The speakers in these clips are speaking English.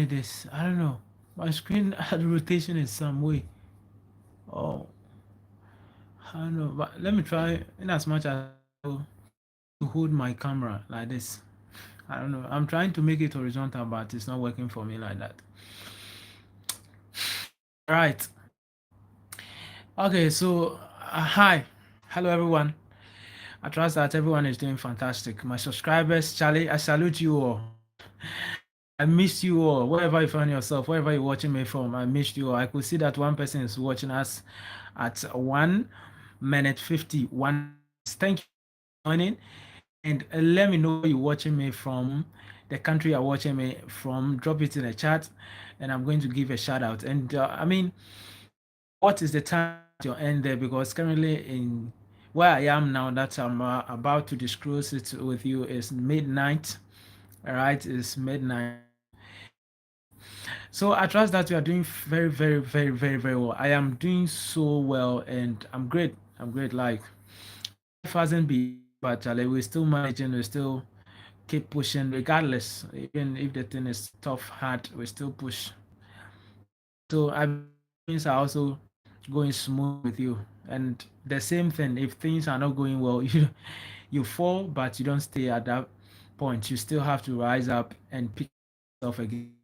me this. I don't know. My screen rotation is some way. Oh, I don't know. But let me try in as much as to hold my camera like this. I don't know. I'm trying to make it horizontal, but it's not working for me like that. Right. Okay, so hi. Hello, everyone. I trust that everyone is doing fantastic. My subscribers, Charlie, I salute you all. I missed you all. Wherever you find yourself, wherever you're watching me from, I missed you all. I could see that one person is watching us at 1 minute 51. Thank you for joining. And let me know where you're watching me from, the country you're watching me from. Drop it in the chat, and I'm going to give a shout out. And I mean, what is the time at your end there? Because currently in where I am now, that I'm about to disclose it with you, is midnight. All right, it's midnight. So I trust that you are doing very, very, very, very, very well. I am doing so well, and I'm great. I'm great. Like life hasn't been, but we're still managing. We still keep pushing, regardless. Even if the thing is tough, hard, we still push. So I things are also going smooth with you, and the same thing. If things are not going well, you fall, but you don't stay at that point. You still have to rise up and pick yourself again.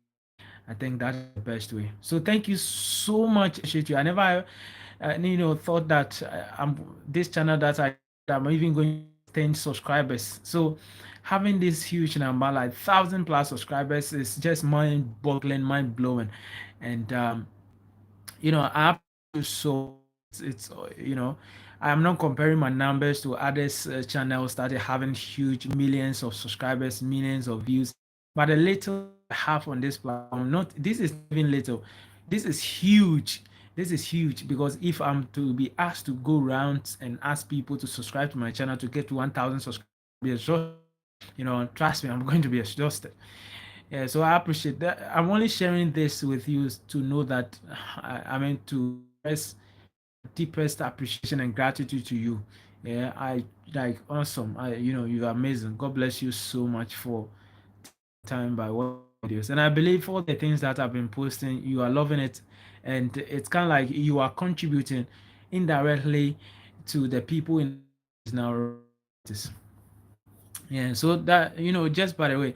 I think that's the best way. So thank you so much, Appreciate you. I never, thought that I'm this channel that I'm even going to 10 subscribers. So having this huge number, like 1,000 plus subscribers, is just mind-boggling, mind-blowing, and I appreciate you so. It's I'm not comparing my numbers to others channels that are having huge millions of subscribers, millions of views, but the little I have on this platform, not this is even little, this is huge. This is huge because if I'm to be asked to go around and ask people to subscribe to my channel to get to 1,000 subscribers, trust me, I'm going to be exhausted. Yeah, so I appreciate that. I'm only sharing this with you to know that I mean to express deepest appreciation and gratitude to you. Yeah, I like awesome. You're amazing. God bless you so much for time by watching videos. And I believe all the things that I've been posting, you are loving it, and it's kind of like you are contributing indirectly to the people in now. Yeah, so that just by the way,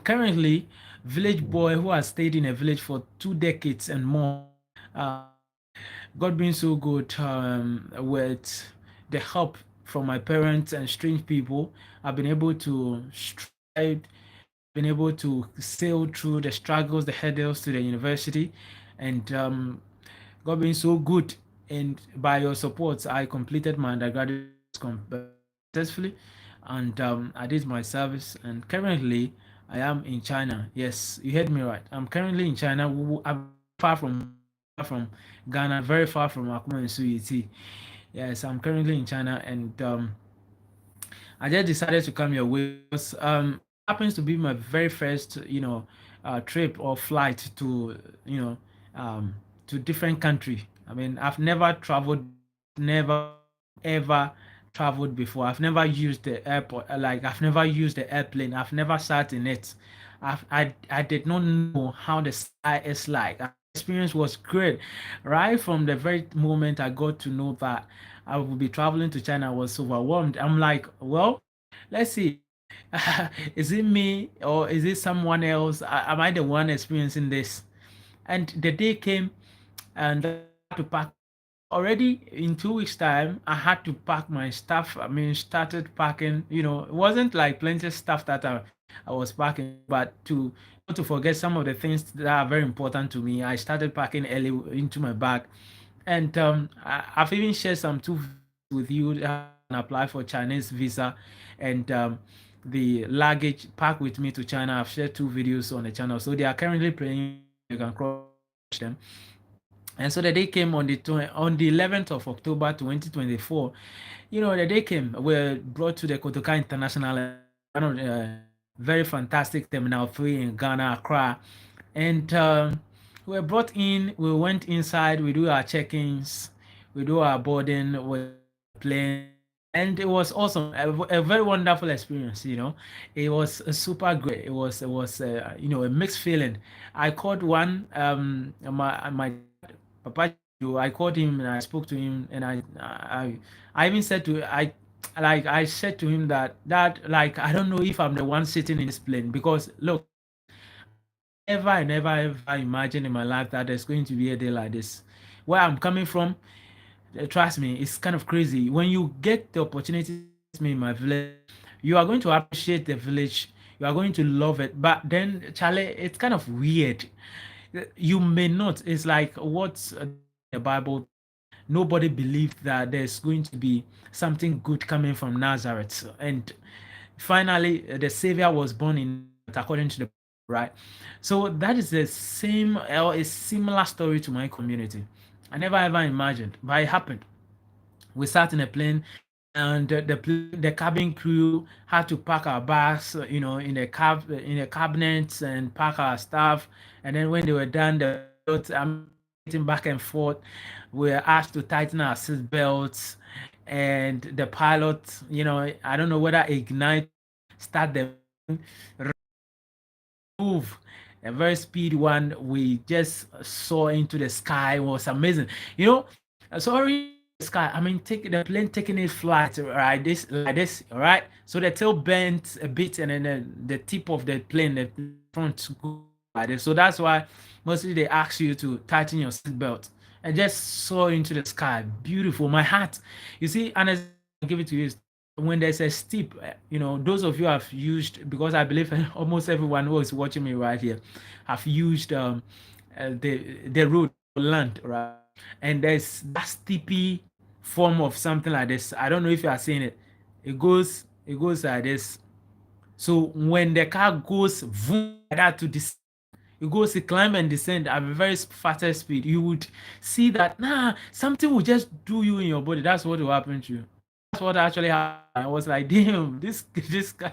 currently village boy who has stayed in a village for 2 decades and more. Uh, God being so good with the help from my parents and strange people, I've been able to strive, been able to sail through the struggles, the hurdles to the university, and God being so good. And by your support, I completed my undergraduate successfully, and I did my service. And currently, I am in China. Yes, you heard me right. I'm currently in China. I'm far from Ghana, very far from Akuma and Suyeti. Yes, I'm currently in China, and I just decided to come your way because happens to be my very first, trip or flight to, to different country. I mean, I've never traveled, never ever traveled before. I've never used the airport, like I've never used the airplane. I've never sat in it. I did not know how the sky is like. Experience was great. Right from the very moment I got to know that I would be traveling to China, I was overwhelmed. I'm like, well, let's see. Is it me or is it someone else? Am I the one experiencing this? And the day came and I had to pack. Already in 2 weeks' time, I had to pack my stuff. I mean, started packing. It wasn't like plenty of stuff that I was packing, but to not to forget some of the things that are very important to me, I started packing early into my bag. And I've even shared some two with you that can apply for Chinese visa and the luggage packed with me to China. I've shared 2 videos on the channel, so they are currently playing. You can cross them. And so the day came on the 11th of October 2024. The day came. We're brought to the Kotoka International, one of the very fantastic Terminal 3 in Ghana, Accra, and we were brought in. We went inside. We do our check-ins. We do our boarding. We plane. and it was awesome, a very wonderful experience. It was super great. It was a mixed feeling. I called one my dad, Papa. I called him and I spoke to him, and I even said to I said to him that like, I don't know if I'm the one sitting in this plane, because look, I never and never ever imagined in my life that there's going to be a day like this. Where I'm coming from, trust me, it's kind of crazy. When you get the opportunity to visit me in my village, you are going to appreciate the village. You are going to love it. But then, Charlie, it's kind of weird. You may not. It's like what the Bible. Nobody believed that there's going to be something good coming from Nazareth, and finally, the Savior was born in Nazareth, according to the Bible, right? So that is the same or a similar story to my community. I never ever imagined, but it happened. We sat in a plane, and the cabin crew had to pack our bags, in the cabinets, and pack our stuff. And then when they were done, the pilot, rotating back and forth, we were asked to tighten our seat belts. And the pilot, I don't know whether ignite, start the move, a very speed one. We just saw into the sky. It was amazing. Soaring into the sky. I mean, take the plane taking its flight, right? This like this, all right. So the tail bent a bit, and then the tip of the plane, the front go like this. So that's why mostly they ask you to tighten your seatbelt and just soar into the sky. Beautiful. My heart. You see, and I'll give it to you, when there's a steep, those of you have used, because I believe almost everyone who is watching me right here have used the road land, right? And there's that steepy form of something like this. I don't know if you are seeing it. It goes like this. So when the car goes vroom like that to this, it goes to climb and descend at a very faster speed, you would see that something will just do you in your body. That's what will happen to you. That's what actually happened. I was like, damn, this guy,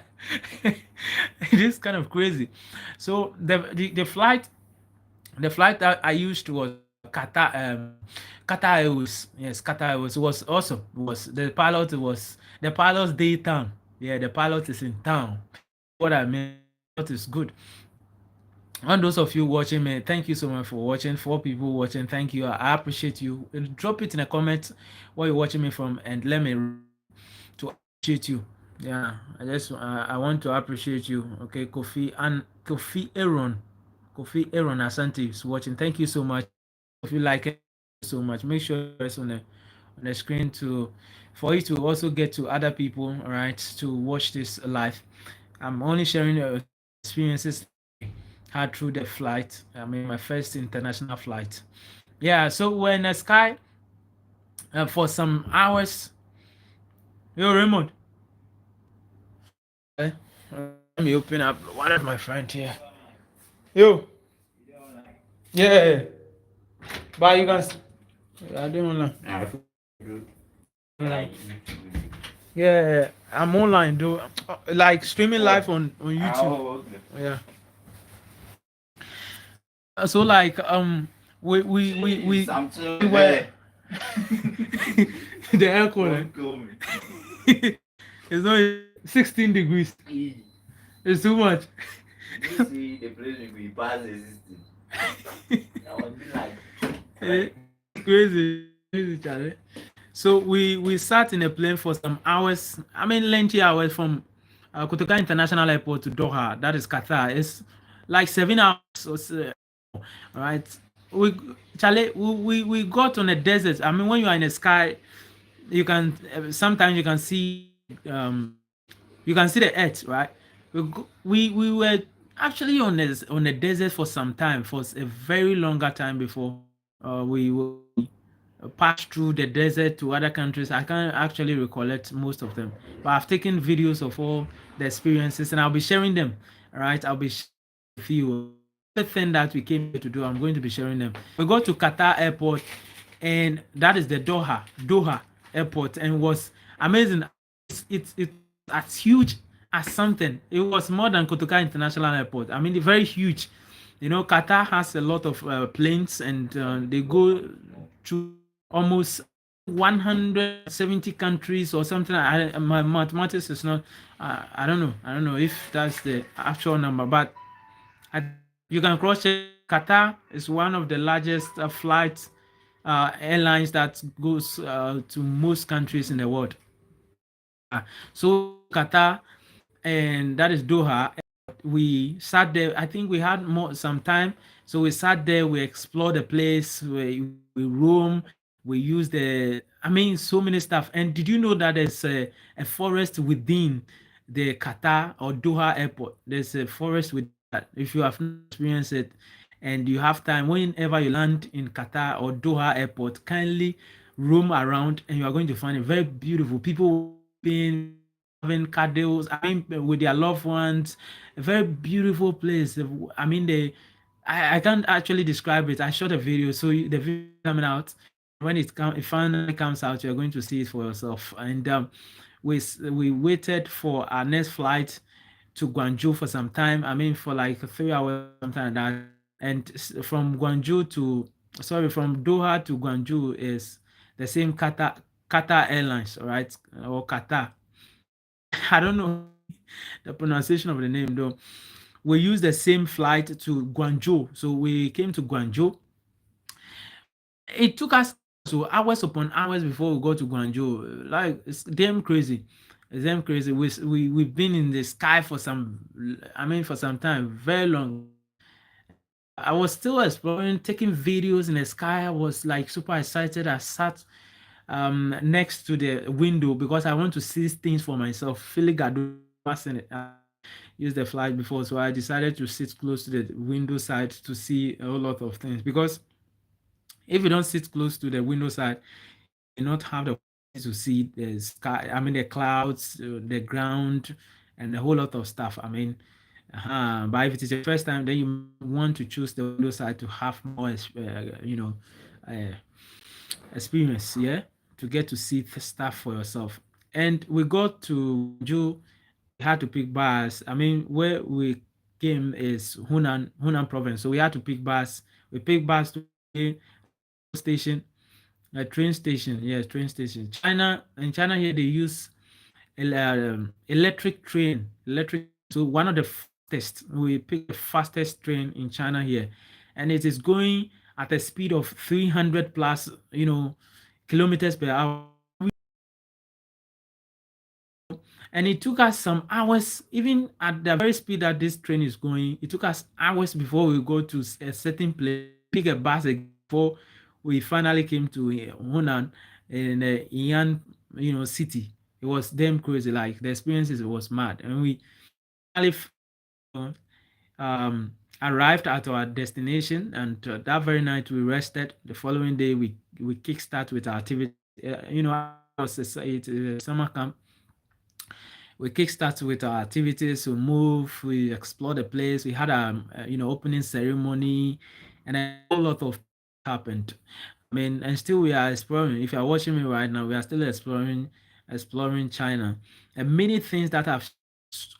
this kind of crazy. So the flight that I used was Qatar Airways. Yes, Qatar Airways was awesome. Was the pilot's day town. Yeah, the pilot is in town. What I mean, what is good. And those of you watching me, thank you so much for watching. For people watching, thank you. I appreciate you. Drop it in the comments where you're watching me from, and let me to appreciate you. Yeah, I want to appreciate you. Okay, Kofi Aaron Asante is watching. Thank you so much. If you like it so much, make sure you press on the screen to for you to also get to other people, all right, to watch this live. I'm only sharing experiences had through the flight. I mean, my first international flight. Yeah, so we're in the sky for some hours. Yo, Raymond. Eh, let me open up one of my friends here. Yo. Yeah. But you guys, I don't online. Online. Yeah, I'm online, though. Like streaming live on YouTube. Yeah. So like we were the air cooler. It's not 16 degrees. It's too much. You see the place will be past existing. That would be like Crazy, Charlie. So we sat in a plane for some hours. I mean, lengthy hours from Kotoka International Airport to Doha. That is Qatar. It's like 7 hours. Or so, all right. We Charlie, we got on a desert. I mean, when you are in the sky, you can sometimes um you can see the earth, right? We were actually on the desert for some time, for a very longer time before we passed through the desert to other countries. I can't actually recollect most of them, but I've taken videos of all the experiences, and I'll be sharing them. All right, I'll be sharing with you everything that we came here to do. I'm going to be sharing them. We go to Qatar Airport, and that is the Doha Airport, and it was amazing. It's as huge as something. It was more than Kotoka International Airport. I mean, very huge. Qatar has a lot of planes, and they go through almost 170 countries or something. My mathematics is not. I don't know. I don't know if that's the actual number, but you can cross check. Qatar is one of the largest flight airlines that goes to most countries in the world. So we went to Qatar, and that is Doha. We sat there. I think we had more some time, so we sat there. We explored the place. We roam. We used the. I mean, so many stuff. And did you know that there's a forest within the Qatar or Doha airport? There's a forest with that. If you have not experienced it, and you have time, whenever you land in Qatar or Doha airport, kindly roam around, and you are going to find it very beautiful. People sleeping, people having cuddles, I mean, with their loved ones. A very beautiful place. I mean, I can't actually describe it. I shot a video, so the video is coming out. When it finally comes out, you're going to see it for yourself. And we waited for our next flight to Guangzhou for some time. I mean, for like 3 hours, something like that. And from Guangzhou to, sorry, from Doha to Guangzhou is the same Qatar Airlines, all right, or Qatar. I don't know the pronunciation of the name though. We used the same flight to Guangzhou, so we came to Guangzhou. It took us so hours upon hours before we got to Guangzhou. Like it's damn crazy. It's damn crazy. We've been in the sky for some, I mean, for some time, very long. I was still exploring, taking videos in the sky. I was like super excited. I sat next to the window because I want to see things for myself. Feeling I don't passing it. I used the flight before, so I decided to sit close to the window side to see a whole lot of things. Because if you don't sit close to the window side, you not have the opportunity to see the sky. I mean, the clouds, the ground, and a whole lot of stuff. I mean, but if it is your first time, then you want to choose the window side to have more, uh, experience, yeah, to get to see the stuff for yourself. And we got to Ju, we had to pick bus. I mean, where we came is Hunan province, so we had to pick bus. We picked bus to a station, a train station. Yes, train station. China, in China here they use electric train. Electric. So one of the fastest. We picked the fastest train in China here, and it is going at a speed of 300 plus, kilometers per hour. And it took us some hours, even at the very speed that this train is going. It took us hours before we go to a certain place, pick a bus again before we finally came to Hunan in the Ian, city. It was damn crazy. Like the experiences, it was mad, and we finally um, arrived at our destination. And that very night we rested. The following day we kickstart with our activity. It was a summer camp. We kickstart with our activities. We move. We explore the place. We had a opening ceremony, and a whole lot of happened. I mean, and still we are exploring. If you are watching me right now, we are still exploring China, and many things that have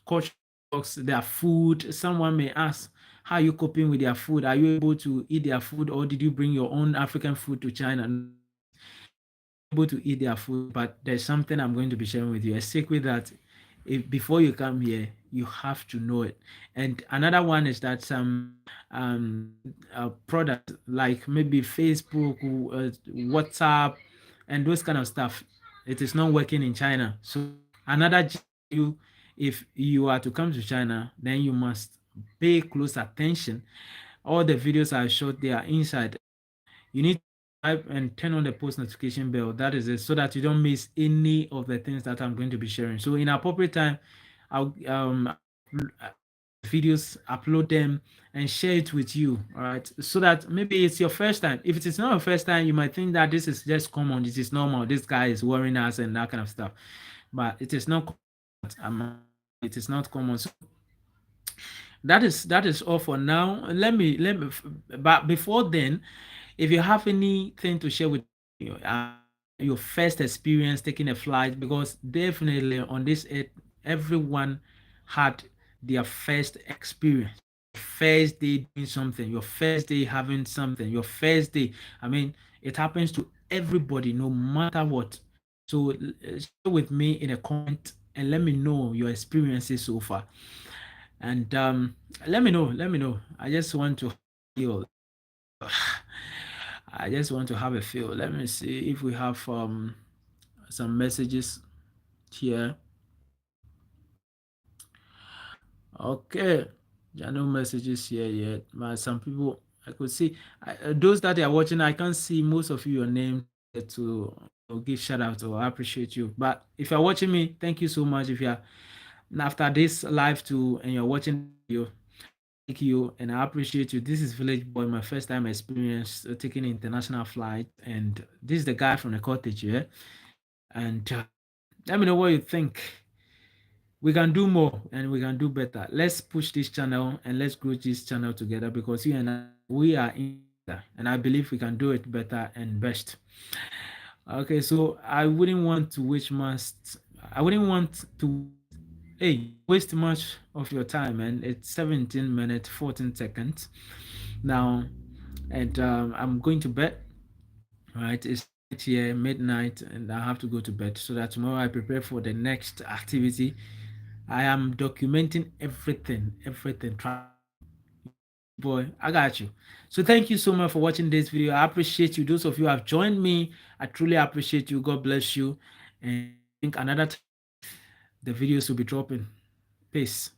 culture shocks, their food. Someone may ask, how are you coping with their food? Are you able to eat their food, or did you bring your own African food to China? Able to eat their food, but there's something I'm going to be sharing with you, a secret that if before you come here, you have to know it. And another one is that some product like maybe Facebook, WhatsApp, and those kind of stuff, it is not working in China. So another you, if you are to come to China, then you must pay close attention. All the videos I shot, they are inside. You need to subscribe and turn on the post notification bell. That is it, so that you don't miss any of the things that I'm going to be sharing. So in appropriate time, I'll videos, upload them, and share it with you. All right, so that maybe it's your first time. If it is not your first time, you might think that this is just common. This is normal. This guy is worrying us and that kind of stuff. But it is not. It is not common. So that is all for now. Let me. But before then, if you have anything to share with me, your first experience taking a flight, because definitely on this earth, everyone had their first experience. First day doing something, your first day having something, your first day. I mean, it happens to everybody, no matter what. So share with me in a comment and let me know your experiences so far. And let me know. I just want to feel. I just want to have a feel. Let me see if we have some messages here. Okay, there are no messages here yet. But some people I could see. Those that are watching, I can't see most of you your names here to give shout out or appreciate you. But if you're watching me, thank you so much. If you're after this live too and you're watching this video, thank you and I appreciate you. This is Village Boy, my first time experience taking international flight, and this is the guy from the cottage here. And let me know what you think. We can do more and we can do better. Let's push this channel and let's grow this channel together because you and I, we are in together, and I believe we can do it better and best. Okay, so I wouldn't want to waste much of your time, and it's 17 minutes 14 seconds now, and I'm going to bed. Right, it's right here midnight and I have to go to bed so that tomorrow I prepare for the next activity. I am documenting everything. Trust me, boy, I got you. So thank you so much for watching this video. I appreciate you. Those of you who have joined me, I truly appreciate you. God bless you. And I think another time the videos will be dropping. Peace.